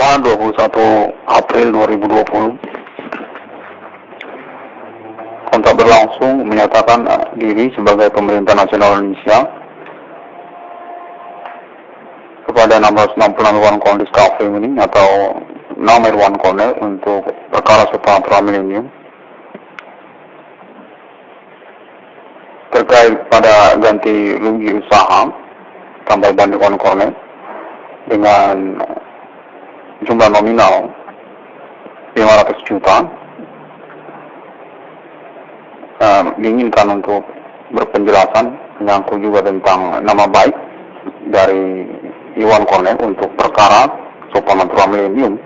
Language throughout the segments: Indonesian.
Selasa 21 April 2020 kontak berlangsung menyatakan diri sebagai pemerintah nasional Indonesia kepada 666 Irwan Cornel Cafe ini atau nama Irwan Cornel untuk perkara supranatural milenium terkait pada ganti rugi usaha tambal ban Irwan Cornel dengan jumlah nominal 500 juta. Diinginkan untuk berpenjelasan menyangkut juga tentang nama baik dari Irwan Cornel untuk perkara supranatural milenium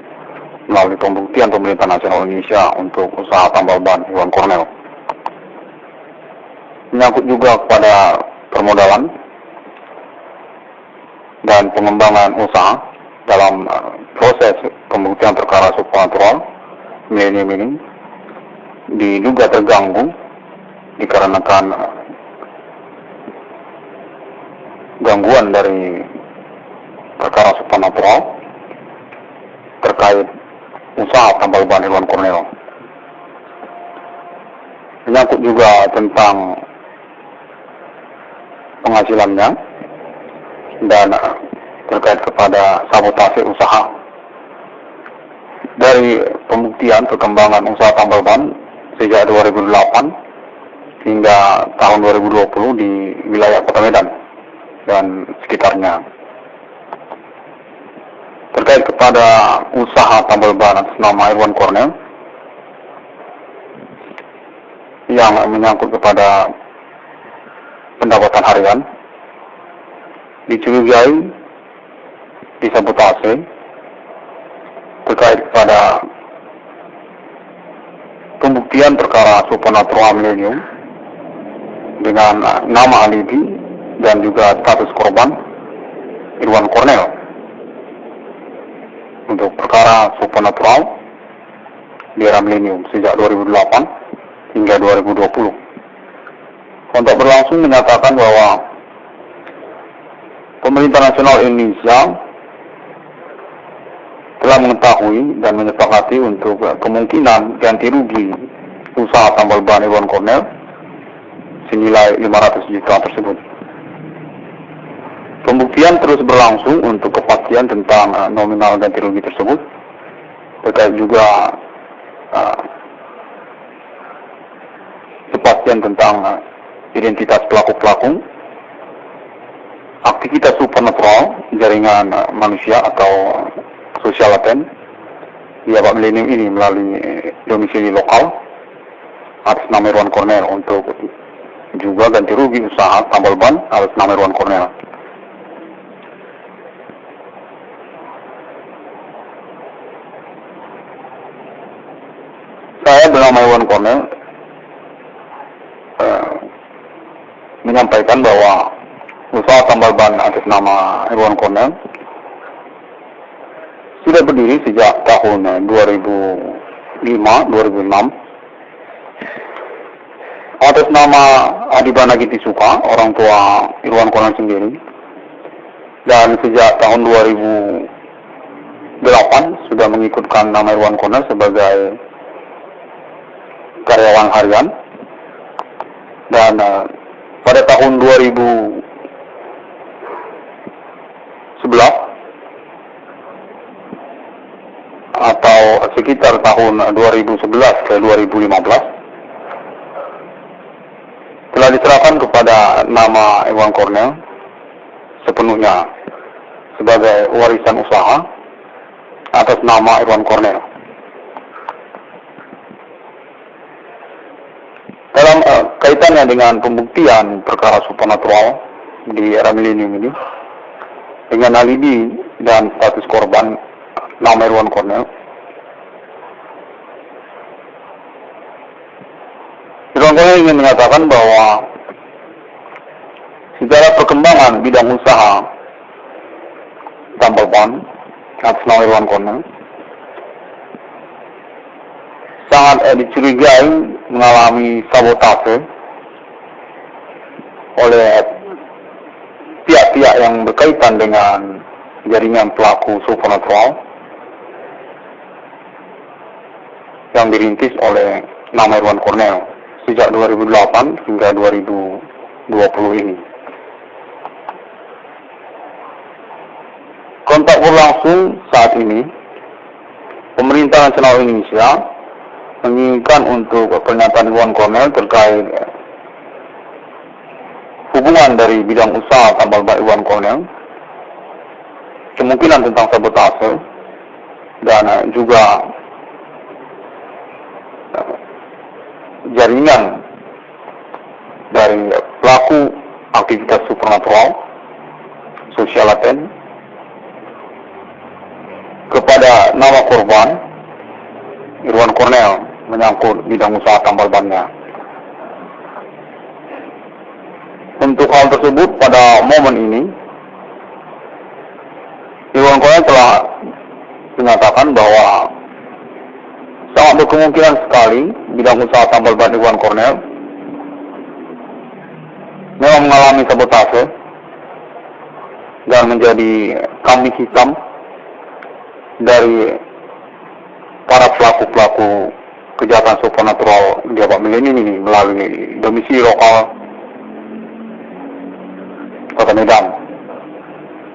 melalui pembuktian pemerintah nasional Indonesia untuk usaha tambal ban Irwan Cornel. Menyangkut juga kepada permodalan dan pengembangan usaha dalam proses pembuktian perkara supranatural milenium ini diduga terganggu dikarenakan gangguan dari perkara supranatural terkait usaha tambal ban Irwan Cornel. Menyangkut juga tentang penghasilannya dan terkait kepada sabotase usaha. Dari pembuktian perkembangan usaha tambal ban sejak 2008 hingga tahun 2020 di wilayah Kota Medan dan sekitarnya. Terkait kepada usaha tambal ban atas nama Irwan Cornel yang menyangkut kepada pendapatan harian, dicurigai disabotase terkait kepada pembuktian perkara supranatural milenium dengan nama alibi dan juga status korban Irwan Cornel untuk perkara supranatural di era milenium sejak 2008 hingga 2020. Kontak berlangsung menyatakan bahwa pemerintah nasional Indonesia telah mengetahui dan menyepakati untuk kemungkinan ganti rugi usaha tambal ban Irwan Cornel senilai 500 juta tersebut. Pembuktian terus berlangsung untuk kepastian tentang nominal ganti rugi tersebut, terkait juga kepastian tentang identitas pelaku-pelaku aktivitas supranatural jaringan manusia atau sosial laten di abad milenium ini melalui domisili lokal atas nama Irwan Cornel untuk juga ganti rugi usaha tambal ban atas nama Irwan Cornel. Saya bernama Irwan Cornel menyampaikan bahwa usaha tambal ban atas nama Irwan Cornel sudah berdiri sejak tahun 2005-2006 atas nama Adibana Gitisuka, orang tua Irwan Cornel sendiri, dan sejak tahun 2008 sudah mengikutkan nama Irwan Cornel sebagai karyawan harian, dan pada tahun 2011 atau sekitar tahun 2011 ke 2015 telah diserahkan kepada nama Irwan Cornel sepenuhnya sebagai warisan usaha atas nama Irwan Cornel. Dalam kaitannya dengan pembuktian perkara supranatural di era milenium ini dengan alibi dan status korban nama Irwan Cornel, Irwan Cornel ingin mengatakan bahwa segala perkembangan bidang usaha tambal ban atas nama Irwan Cornel sangat dicurigai mengalami sabotase oleh pihak-pihak yang berkaitan dengan jaringan pelaku supranatural yang dirintis oleh nama Irwan Cornel sejak 2008 hingga 2020 ini. Kontak berlangsung saat ini, pemerintah nasional Indonesia menginginkan untuk pernyataan Irwan Cornel terkait hubungan dari bidang usaha tambal ban Irwan Cornel, kemungkinan tentang sabotase, dan juga jaringan dari pelaku aktivitas supernatural, sosial laten, kepada nama korban Irwan Cornel menyangkut bidang usaha tambal bannya. Untuk hal tersebut, pada momen ini Irwan Cornel telah menyatakan bahwa sangat berkemungkinan sekali bidang usaha tambal ban Irwan Cornel memang mengalami sabotase dan menjadi kambing hitam dari para pelaku-pelaku kejahatan supernatural di abad milenium ini melalui domisili lokal Kota Medan,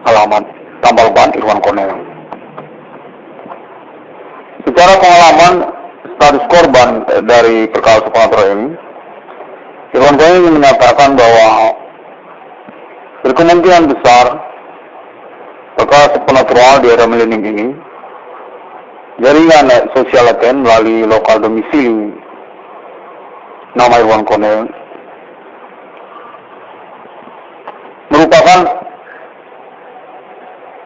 alamat tambal ban Irwan Cornel. Secara pengalaman status korban dari perkara supernatural ini, Irwan Cornel menyatakan bahwa berkemungkinan besar perkara supernatural di era milenium ini jaringan sosial laten melalui lokal domisili nama Irwan Cornel merupakan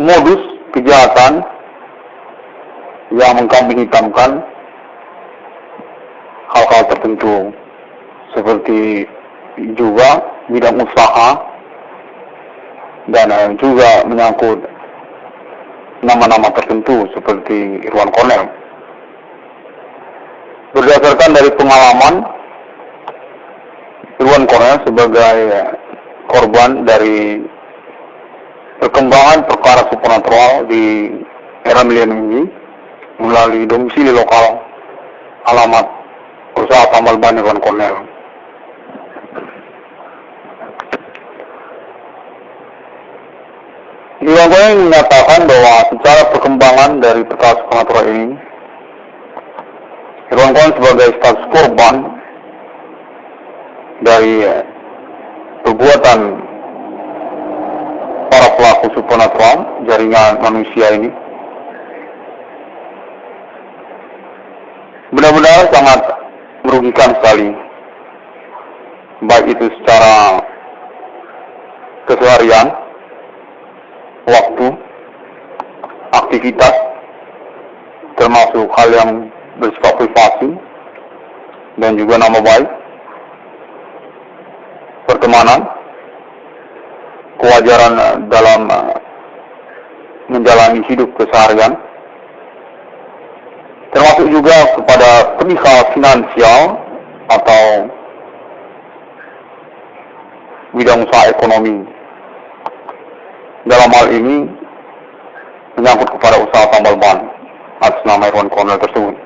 modus kejahatan yang mengkambing hitamkan hal-hal tertentu seperti juga bidang usaha dan juga menyangkut nama-nama tertentu seperti Irwan Cornel. Berdasarkan dari pengalaman Irwan Cornel sebagai korban dari perkembangan perkara supernatural di era milenium ini melalui domisili lokal alamat usaha tambal ban Irwan Cornel. Irwan Cornel menyatakan bahwa secara perkembangan dari perkara supernatural ini, Irwan Cornel sebagai status korban dari perbuatan para pelaku supernatural jaringan manusia ini benar-benar sangat merugikan sekali, baik itu secara keseharian, waktu, aktivitas, termasuk hal yang bersifat privasi, dan juga nama baik, pertemanan, kewajaran dalam menjalani hidup keseharian, termasuk juga kepada perihal finansial atau bidang usaha ekonomi. Dalam hal ini menyangkut kepada usaha tambal ban atas nama Irwan Cornel tersebut.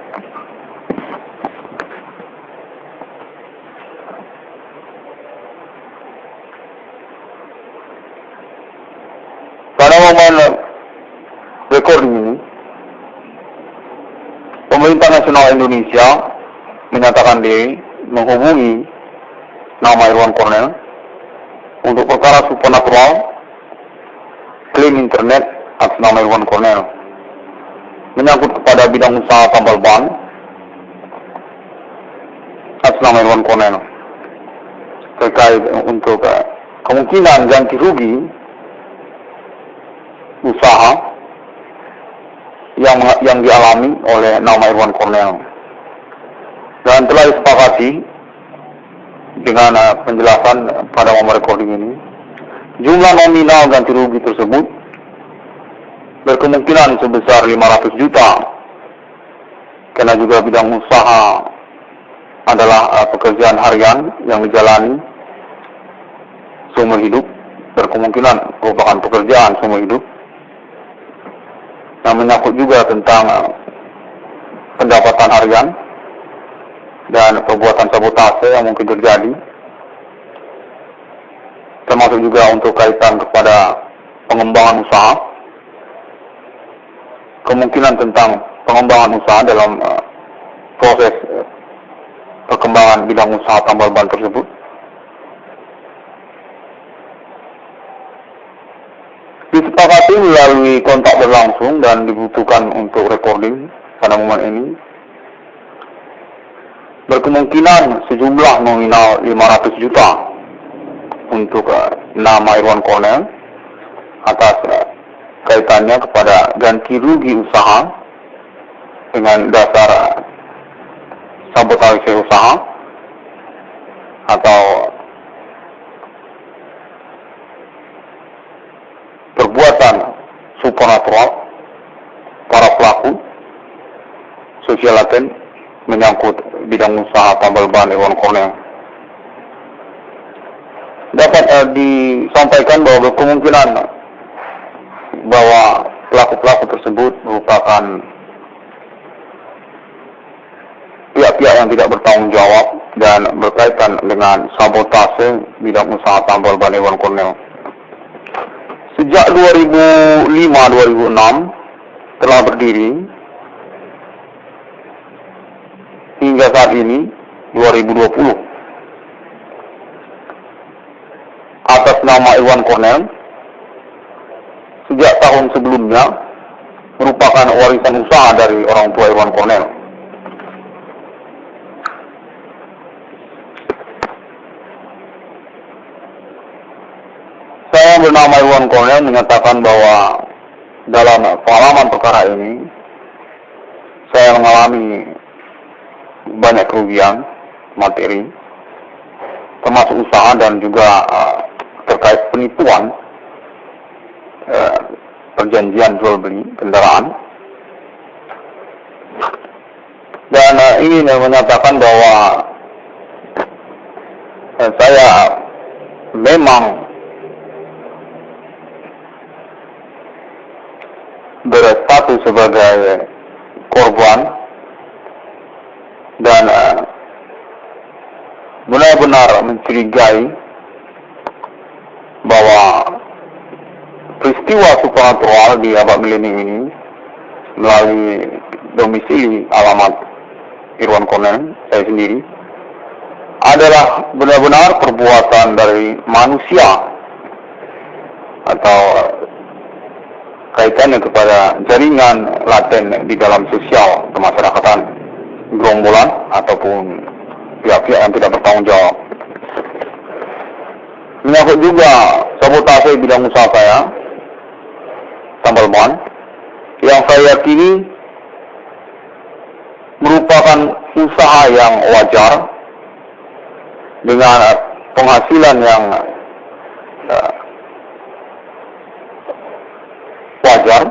Pada momen recording ini, Pemerintah Nasional Indonesia menyatakan diri menghubungi nama Irwan Cornel untuk perkara supernatural klaim internet atas nama Irwan Cornel menyangkut kepada bidang usaha tambal ban atas nama Irwan Cornel terkait untuk kemungkinan ganti rugi usaha yang dialami oleh nama Irwan Cornel, dan telah disepakati dengan penjelasan pada momen recording ini. Jumlah nominal ganti rugi tersebut berkemungkinan sebesar 500 juta, karena juga bidang usaha adalah pekerjaan harian yang dijalani seumur hidup, berkemungkinan merupakan pekerjaan seumur hidup, yang menyangkut juga tentang pendapatan harian dan perbuatan sabotase yang mungkin terjadi, termasuk juga untuk kaitan kepada pengembangan usaha, kemungkinan tentang pengembangan usaha dalam proses perkembangan bidang usaha tambal ban tersebut. Disepakati melalui kontak berlangsung dan dibutuhkan untuk recording pada momen ini. Berkemungkinan sejumlah nominal 500 juta untuk nama Irwan Cornell atas kaitannya kepada ganti rugi usaha dengan dasar sabotase usaha atau perbuatan supernatural para pelaku sosial laten menyangkut bidang usaha tambal ban Irwan Cornell. Dapat disampaikan bahwa berkemungkinan bahwa pelaku-pelaku tersebut merupakan pihak-pihak yang tidak bertanggung jawab dan berkaitan dengan sabotase bidang usaha tambal ban Irwan Cornell. Sejak 2005-2006 telah berdiri hingga saat ini 2020 atas nama Irwan Cornell. Sejak tahun sebelumnya merupakan warisan usaha dari orang tua Irwan Cornell. Saya bernama Irwan Cornell menyatakan bahwa dalam pengalaman perkara ini saya mengalami banyak kerugian materi, termasuk usaha dan juga terkait penipuan perjanjian jual beli kendaraan. Dan ingin menyatakan bahwa saya memang berstatus sebagai korban dan benar-benar mencurigai bahwa peristiwa supernatural di abad milenium ini melalui domisili alamat Irwan Cornell saya sendiri adalah benar-benar perbuatan dari manusia atau kaitannya kepada jaringan laten di dalam sosial kemasyarakatan, gerombolan ataupun pihak-pihak yang tidak bertanggung jawab. Menyangkut juga sabotase bidang usaha saya, tambal ban, yang saya yakini merupakan usaha yang wajar dengan penghasilan yang wajar.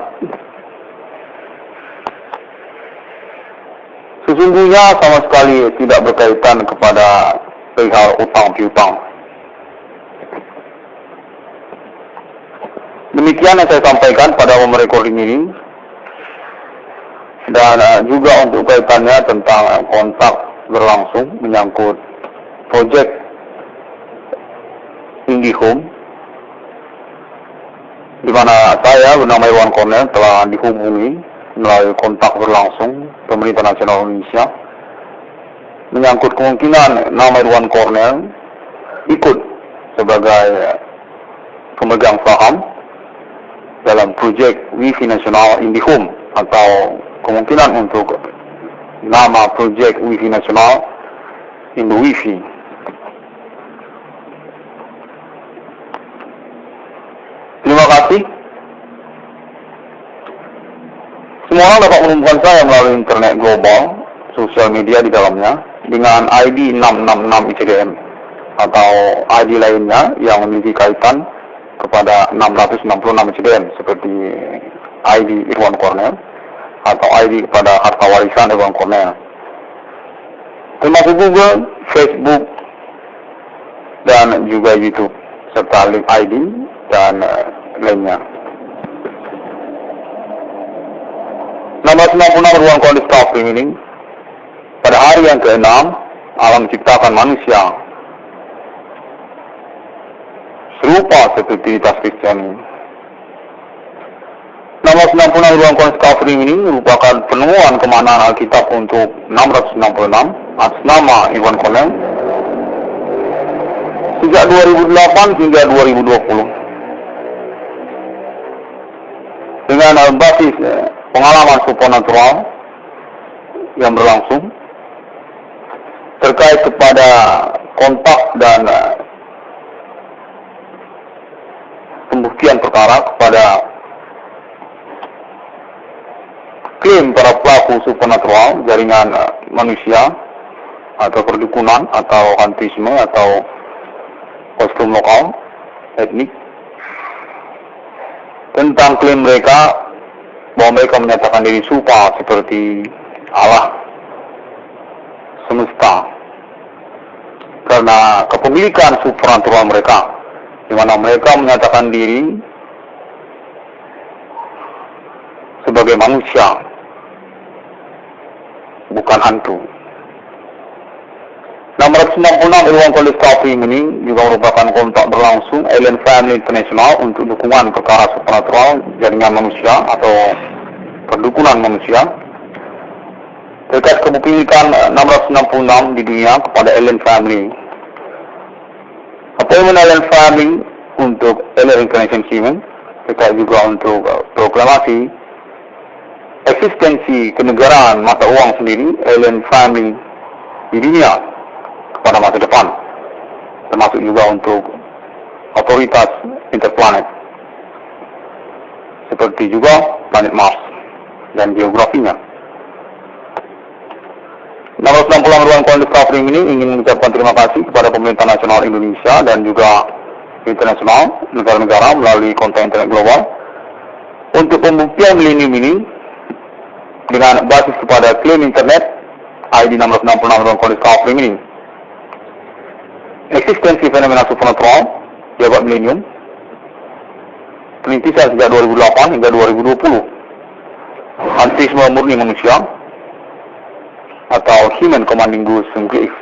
Sesungguhnya sama sekali tidak berkaitan kepada perihal utang piutang. Demikian yang saya sampaikan pada momen recording ini, dan juga untuk kaitannya tentang kontak berlangsung menyangkut proyek IndiHome, di mana saya bernama Irwan Cornell telah dihubungi melalui kontak berlangsung Pemerintah Nasional Indonesia menyangkut kemungkinan nama Irwan Cornell ikut sebagai pemegang saham dalam proyek Wifi Nasional IndiHome, atau kemungkinan untuk nama proyek Wifi Nasional Indo Wifi. Terima kasih. Semua orang dapat menemukan saya melalui internet global, sosial media di dalamnya, dengan ID 666 ICDM atau ID lainnya yang memiliki kaitan kepada 666 ICDM seperti ID Irwan Cornell atau ID kepada harta warisan Irwan Cornell, termasuk Google, Facebook, dan juga YouTube serta link ID dan lainnya. 1696 Irwan Cornell Discovery Meeting pada hari yang ke-6 Allah menciptakan manusia serupa seperti di tas Kristiani. Nomor 96 ruang konskafri ini merupakan penemuan kemaknaan Alkitab untuk 666 atas nama Iwan Cornell sejak 2008 hingga 2020 dengan basis pengalaman supernatural yang berlangsung terkait kepada kontak dan pembuktian perkara kepada klaim para pelaku supernatural jaringan manusia atau perdukunan atau hantisme atau kostum lokal etnik tentang klaim mereka bahwa mereka menyatakan diri serupa seperti Allah semesta karena kepemilikan supernatural mereka, di mana mereka menyatakan diri sebagai manusia, bukan hantu. Nomor 96 Ilwan College Coffee ini juga merupakan kontak berlangsung Alien Family International untuk dukungan perkara supernatural jaringan manusia atau perdukunan manusia terkait kepemilikan 666 di dunia kepada Alien Family. Appointment Alien Family untuk Alien Incarnation Human terkait juga untuk proklamasi eksistensi kenegaraan mata uang sendiri Alien Family di dunia pada masa depan, termasuk juga untuk otoritas interplanet seperti juga planet Mars dan geografinya. Nomor 60 ruang konflik Kafring ini ingin mengucapkan terima kasih kepada pemerintah nasional Indonesia dan juga internasional negara-negara melalui kontak internet global untuk pembuktian milenium ini dengan basis kepada klaim internet ID nomor 66 ruang konflik Kafring ini. Eksistensi fenomena supernatural di abad milenium perintisan sejak 2008 hingga 2020, antisme murni manusia atau Human Commanding Ghost English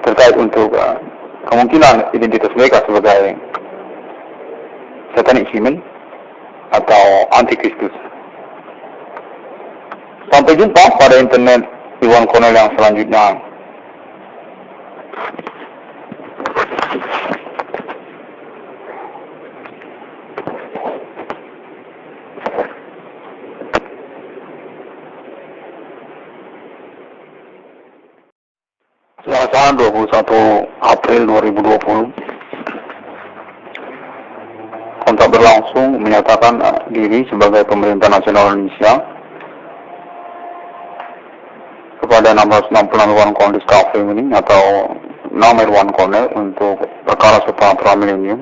terkait untuk kemungkinan identitas mereka sebagai satanic human atau antikristus. Sampai jumpa pada internet Iwan Cornell yang selanjutnya. Selasa 21 April 2020, kontak berlangsung menyatakan diri sebagai pemerintah nasional Indonesia kepada 666 Kondis Cafe ini atau nama Iwan Cornell untuk perkara supernatural milenium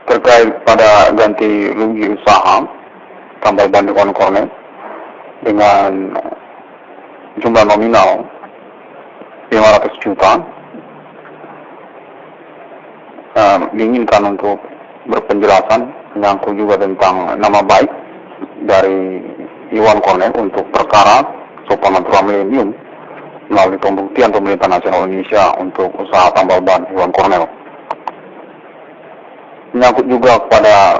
terkait pada ganti rugi usaha tambal ban Iwan Cornell dengan jumlah nominal 500 juta. Diinginkan untuk berpenjelasan menyangkut juga tentang nama baik dari Iwan Cornell untuk perkara supernatural milenium melalui pembuktian pemerintah nasional Indonesia untuk usaha tambal ban Iwan Cornell. Menyangkut juga kepada